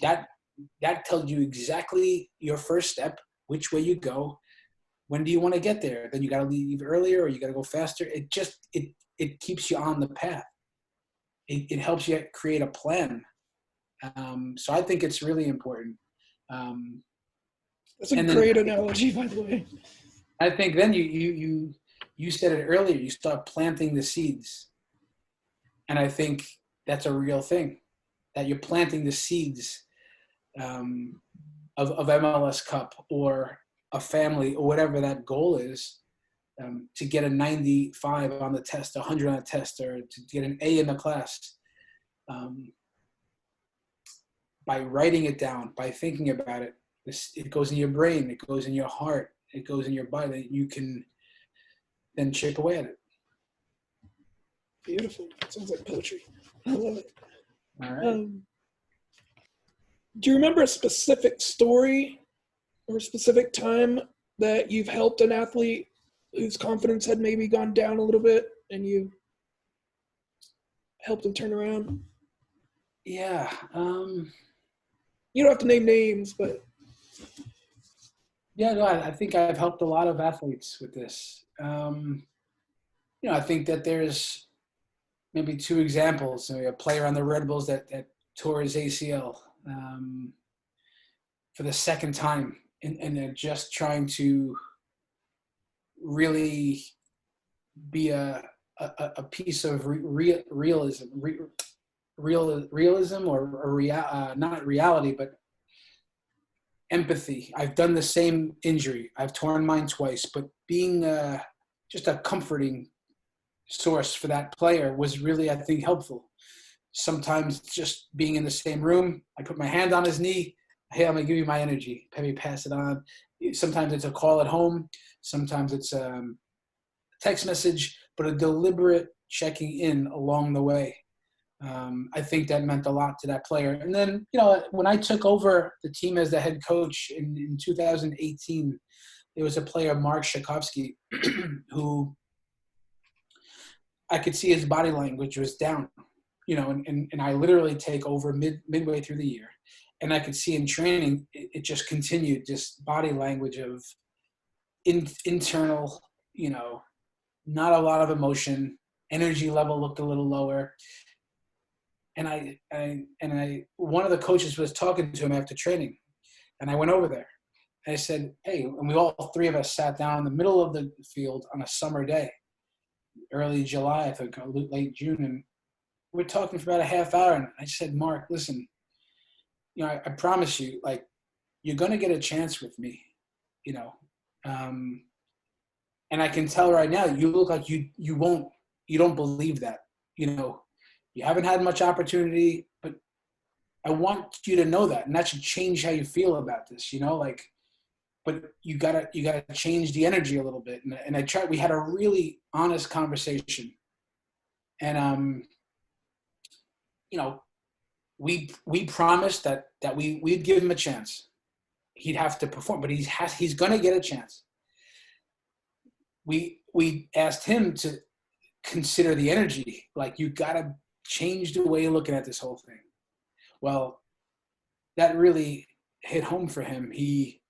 tells you exactly your first step, which way you go. When do you want to get there? Then you got to leave earlier, or you got to go faster. It keeps you on the path. It helps you create a plan. So I think it's really important. That's a great analogy, by the way. I think then you said it earlier, you start planting the seeds. And I think that's a real thing, that you're planting the seeds of MLS Cup or a family or whatever that goal is, to get a 95 on the test, 100 on the test, or to get an A in the class. By writing it down, by thinking about it, it goes in your brain, it goes in your heart, it goes in your body. You can then chip away at it. Beautiful. Sounds like poetry. I love it. All right. Do you remember a specific story or a specific time that you've helped an athlete whose confidence had maybe gone down a little bit and you helped them turn around? Yeah. You don't have to name names, but. Yeah, no, I think I've helped a lot of athletes with this. I think that there's maybe 2 examples. A player on the Red Bulls that tore his ACL for the second time, and they're just trying to really be a piece of realism, or not reality, but empathy. I've done the same injury. I've torn mine twice, but being just a comforting source for that player was really, I think, helpful. Sometimes just being in the same room, I put my hand on his knee. Hey, I'm going to give you my energy. Let me pass it on. Sometimes it's a call at home. Sometimes it's a text message, but a deliberate checking in along the way. I think that meant a lot to that player. And then, when I took over the team as the head coach in 2018, there was a player, Mark Shakovsky, who I could see his body language was down, and I literally take over midway through the year. And I could see in training, it just continued, just body language of internal, not a lot of emotion, energy level looked a little lower. And one of the coaches was talking to him after training, and I went over there. And I said, hey, and we all 3 of us sat down in the middle of the field on a summer day, early July, I think, late June, and we're talking for about a half hour. And I said, Mark, listen, I promise you, like, you're going to get a chance with me, and I can tell right now, you look like you don't believe that, you haven't had much opportunity, but I want you to know that, and that should change how you feel about this, but you gotta change the energy a little bit. And we had a really honest conversation, and we promised that we'd give him a chance. He'd have to perform, but he's gonna get a chance. We asked him to consider the energy, like, you gotta change the way you're looking at this whole thing. Well, that really hit home for him. He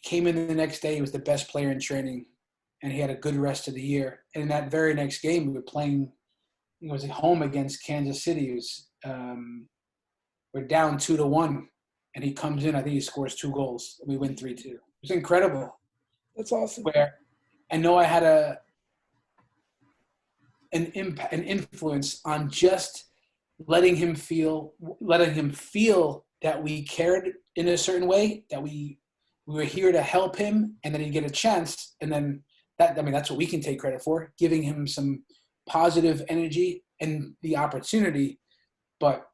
came in the next day. He was the best player in training, and he had a good rest of the year. And in that very next game, we were playing, it was at home against Kansas City. It was, we're down 2-1, and he comes in. I think he scores 2 goals. And we win 3-2. It was incredible. That's awesome. Where I know I had an influence on just letting him feel that we cared in a certain way, that we were here to help him, and then he'd get a chance. And then that's what we can take credit for, giving him some positive energy and the opportunity. But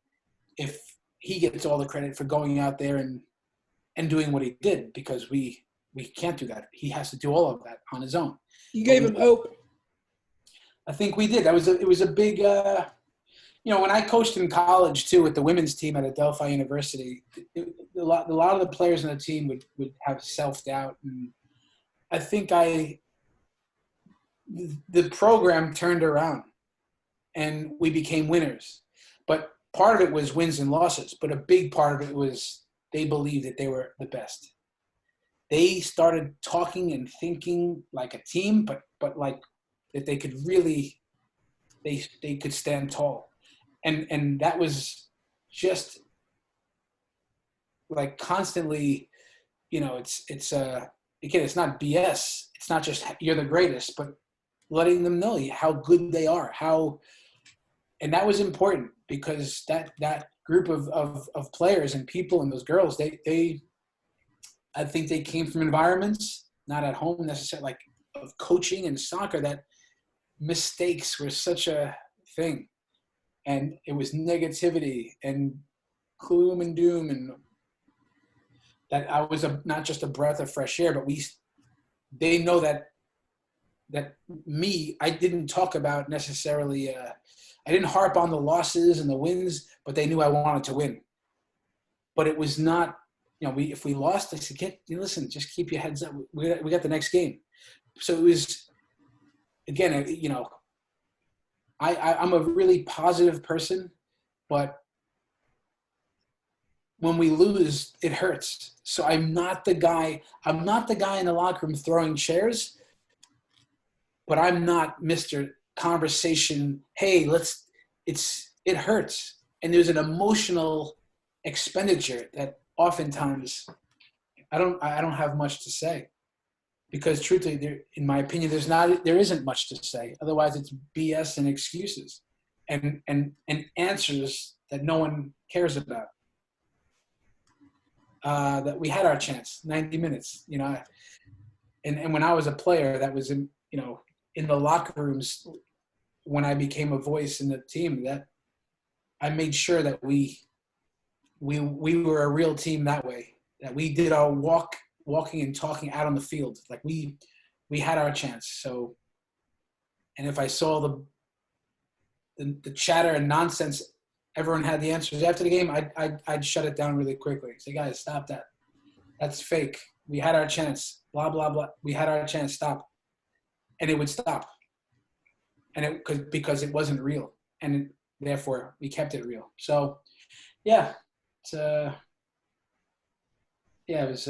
if he gets all the credit for going out there and doing what he did, because we can't do that. He has to do all of that on his own. You gave him hope. I think we did. It was a big, when I coached in college too with the women's team at Adelphi University, a lot of the players on the team would have self-doubt. And I think the program turned around and we became winners. But part of it was wins and losses, but a big part of it was they believed that they were the best. They started talking and thinking like a team, but like that they could really, they could stand tall. And that was just like constantly, it's not BS. It's not just you're the greatest, but letting them know how good they are, and that was important because that group of players and people and those girls, I think they came from environments, not at home necessarily, like of coaching and soccer, that mistakes were such a thing. And it was negativity and gloom and doom, and that I was not just a breath of fresh air, but they know that I didn't talk about necessarily, I didn't harp on the losses and the wins, but they knew I wanted to win. But it was not, if we lost, I said, listen, just keep your heads up. We got the next game. So it was, again, I'm a really positive person, but when we lose, it hurts. So I'm not the guy in the locker room throwing chairs, but I'm not Mr. Conversation. Hey, it hurts. And there's an emotional expenditure that oftentimes I don't have much to say, because truthfully, in my opinion, there isn't much to say. Otherwise, it's BS and excuses and answers that no one cares about. That we had our chance, 90 minutes, and when I was a player, that was in the locker rooms, when I became a voice in the team, that I made sure that we were a real team that way, that we did our walking and talking out on the field. Like we had our chance. So, and if I saw the chatter and nonsense, everyone had the answers after the game, I'd shut it down really quickly. Say, guys, stop that. That's fake. We had our chance. Blah, blah, blah. We had our chance. Stop. And it would stop. And because it wasn't real. And therefore we kept it real. So yeah, it was it's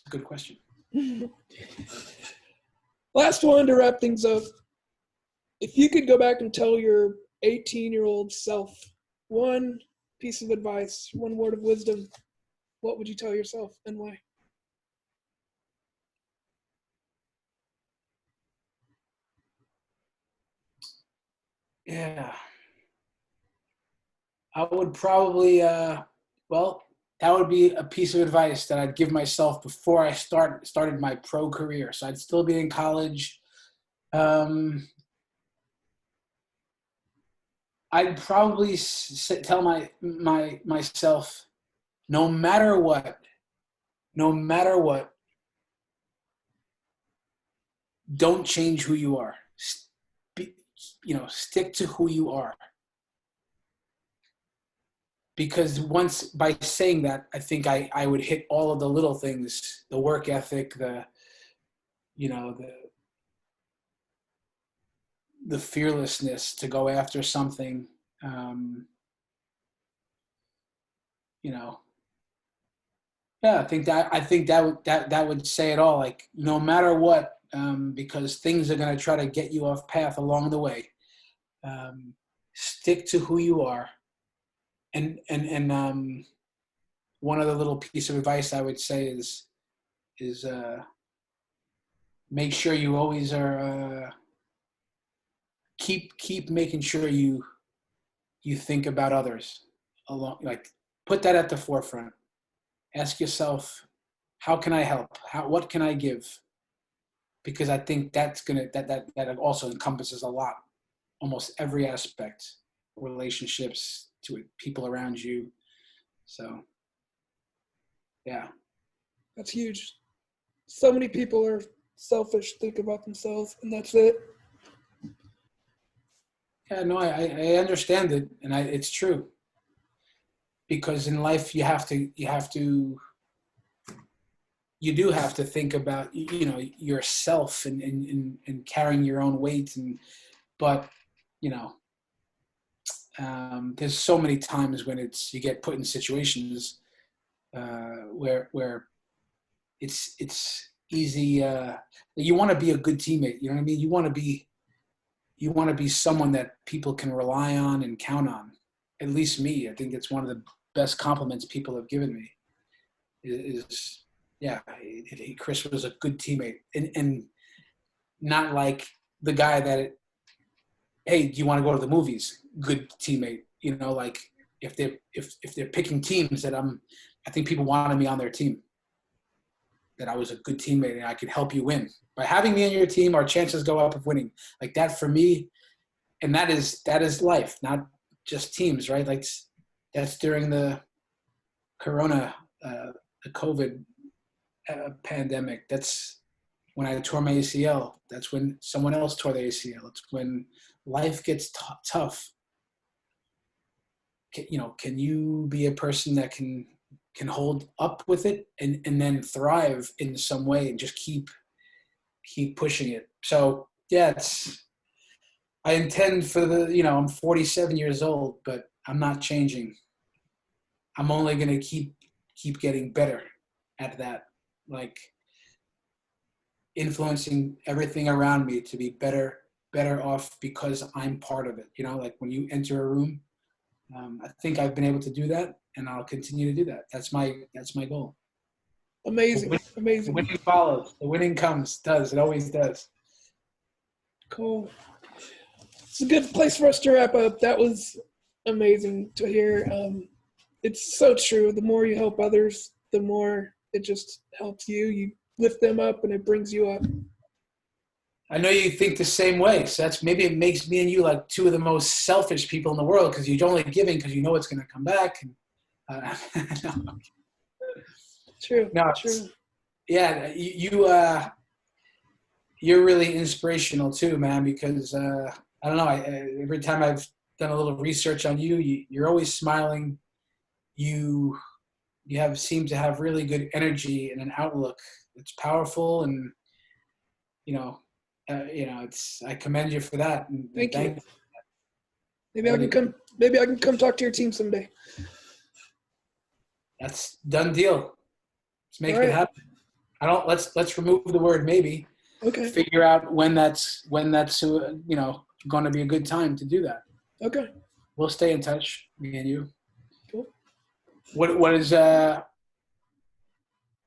a good question. Last one to wrap things up. If you could go back and tell your 18-year-old self one piece of advice, one word of wisdom, what would you tell yourself and why? Yeah. I would probably, that would be a piece of advice that I'd give myself before I started my pro career. So I'd still be in college. I'd probably tell myself, no matter what, don't change who you are. Stick to who you are. Because by saying that, I think I would hit all of the little things, the work ethic, the fearlessness to go after something, Yeah, I think that would say it all. Like no matter what, because things are going to try to get you off path along the way. Um, Stick to who you are, and one other little piece of advice I would say is make sure you always are keep making sure you think about others along, like put that at the forefront. Ask yourself, how can I help? What can I give? Because I think that also encompasses a lot, almost every aspect, relationships to people around you. So yeah. That's huge. So many people are selfish, think about themselves, and that's it. Yeah, no, I understand it, and it's true. Because in life, you do have to think about, yourself and carrying your own weight, but you know, there's so many times when you get put in situations where it's easy. You want to be a good teammate. You know what I mean? You want to be someone that people can rely on and count on. At least me. I think it's one of the best compliments people have given me. Is yeah, Chris was a good teammate, and not like the guy that, hey, do you want to go to the movies? Good teammate. Like if they're picking teams I think people wanted me on their team. That I was a good teammate and I could help you win. By having me on your team, our chances go up of winning. Like that for me, and that is life, not just teams, right? Like that's during the Corona, the COVID pandemic. That's when I tore my ACL. That's when someone else tore their ACL. It's when life gets tough. Can you be a person that can hold up with it and then thrive in some way and just keep pushing it? So yeah, I intend for I'm 47 years old, but I'm not changing. I'm only going to keep getting better at that, like influencing everything around me to be better off because I'm part of it. Like when you enter a room, I think I've been able to do that, and I'll continue to do that. That's my goal. Amazing, The amazing. winning follows. The winning comes. It always does. Cool. It's a good place for us to wrap up. That was amazing to hear. It's so true. The more you help others, the more it just helps you. You lift them up, and it brings you up. I know you think the same way. So maybe it makes me and you like two of the most selfish people in the world, because you're only giving because you know it's going to come back. And, no. True. No, True. yeah, you're really inspirational too, man. Because I don't know. Every time I've done a little research on you're always smiling. You seem to have really good energy and an outlook. It's powerful, and I commend you for that. And Thank you. thank Maybe I can come. Maybe I can come talk to your team someday. That's done deal. Let's make Right. it happen. Let's remove the word maybe. Okay. Figure out when that's going to be a good time to do that. Okay. We'll stay in touch, me and you. Cool. What is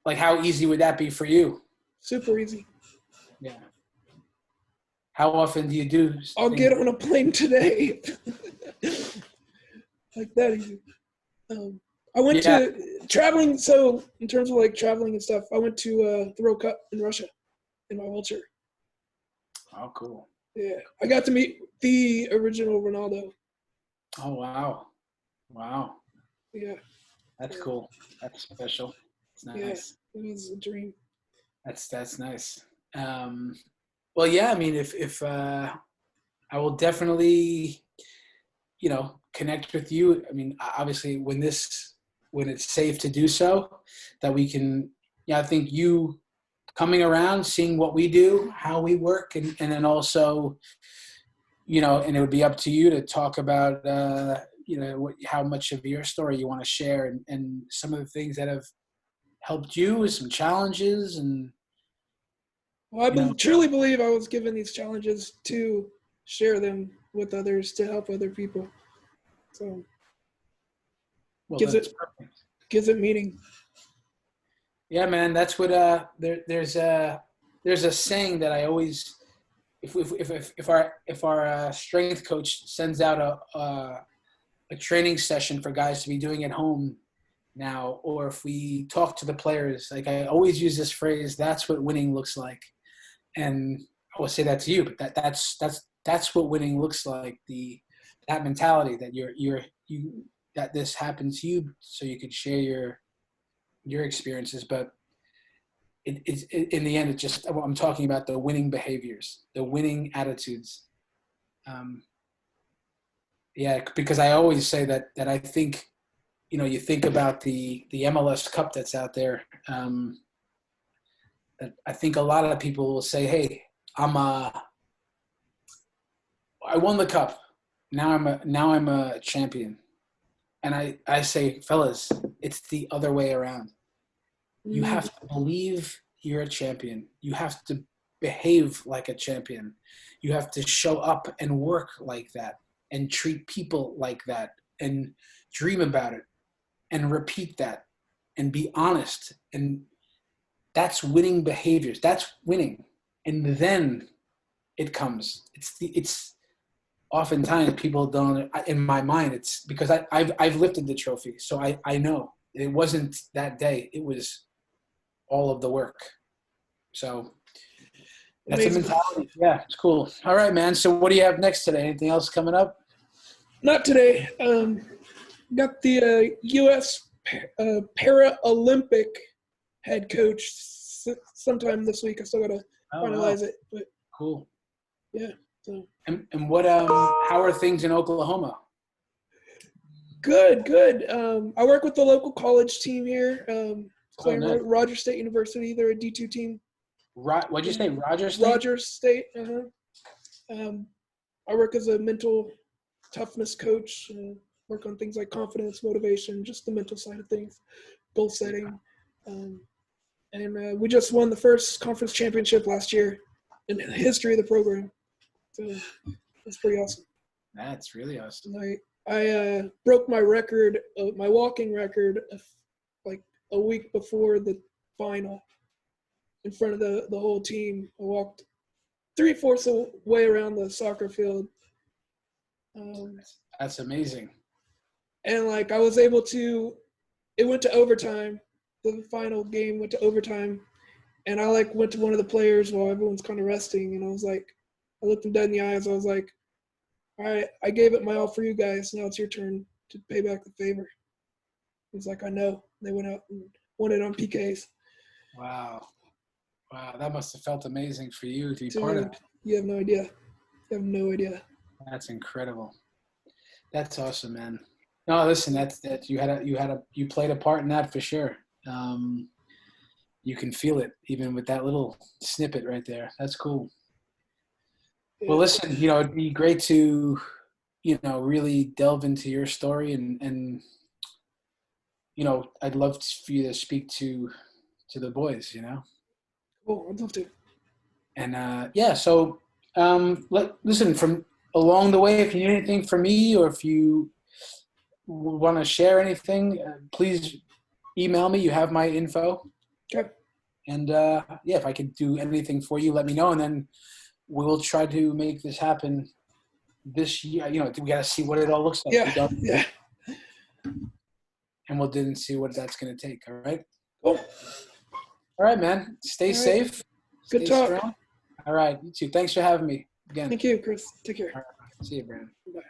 like, how easy would that be for you? Super easy. Yeah. How often do you do? I'll get on a plane today. Like that easy. I went to traveling. So in terms of like traveling and stuff, I went to the World Cup in Russia in my wheelchair. Oh, cool. Yeah, I got to meet the original Ronaldo. Oh, wow. Wow. Yeah. That's cool. That's special. It's nice. Yeah, it was a dream. That's nice. Well, yeah, I mean, if I will definitely, connect with you. I mean, obviously when it's safe to do so, that we can, I think you coming around, seeing what we do, how we work, and then also, and it would be up to you to talk about, how much of your story you want to share, and some of the things that have helped you with some challenges and, Well, truly believe I was given these challenges to share them with others, to help other people. So gives it meaning. Yeah, man, that's what there's a saying that I always, if our strength coach sends out a training session for guys to be doing at home now, or if we talk to the players, like I always use this phrase, that's what winning looks like. And I will say that to you, but that's what winning looks like. That mentality that that this happened to you so you could share your experiences, but it's in the end, I'm talking about the winning behaviors, the winning attitudes. Because I always say that I think, you think about the MLS Cup that's out there. That I think a lot of people will say, "Hey, I won the cup. Now I'm a champion." And I say, fellas, it's the other way around. You have to believe you're a champion. You have to behave like a champion. You have to show up and work like that and treat people like that and dream about it and repeat that and be honest. And that's winning behaviors. That's winning. And then it comes. It's oftentimes people don't, in my mind, it's because I've lifted the trophy. So I know it wasn't that day. It was all of the work. So that's a mentality. Yeah, it's cool. All right, man. So what do you have next today? Anything else coming up? Not today. Got the U.S. Paralympic head coach sometime this week. I still got to finalize it. But cool. Yeah. So. And what? How are things in Oklahoma? Good. I work with the local college team here. Rogers State University. They're a D2 team. What'd you say, Rogers State? Rogers State. I work as a mental toughness coach. Work on things like confidence, motivation, just the mental side of things, goal setting. And we just won the first conference championship last year in the history of the program. So that's pretty awesome. That's really awesome. I broke my record, my walking record, like a week before the final. In front of the whole team, I walked 3/4 of the way around the soccer field. That's amazing. And I was able to. It went to overtime. The final game went to overtime, and I went to one of the players while everyone's kind of resting, and I was like, I looked him dead in the eyes. I was like, all right, I gave it my all for you guys. Now it's your turn to pay back the favor. He's like, I know. They went out and won it on PKs. Wow, that must have felt amazing for you to be part of that. You have no idea. That's incredible. That's awesome, man. No, listen, that's you played a part in that for sure. You can feel it even with that little snippet right there. That's cool. Well, listen, it'd be great to, really delve into your story and I'd love for you to speak to the boys, Cool, I'd love to. And so listen, from along the way, if you need anything from me or if you want to share anything, please email me. You have my info. Okay. And if I could do anything for you, let me know, and then we'll try to make this happen this year. We got to see what it all looks like. Yeah. And we'll then see what that's going to take. All right. Cool. All right, man. Stay safe. Good talk. Strong. All right. You too. Thanks for having me again. Thank you, Chris. Take care. All right. See you, Brandon. Bye.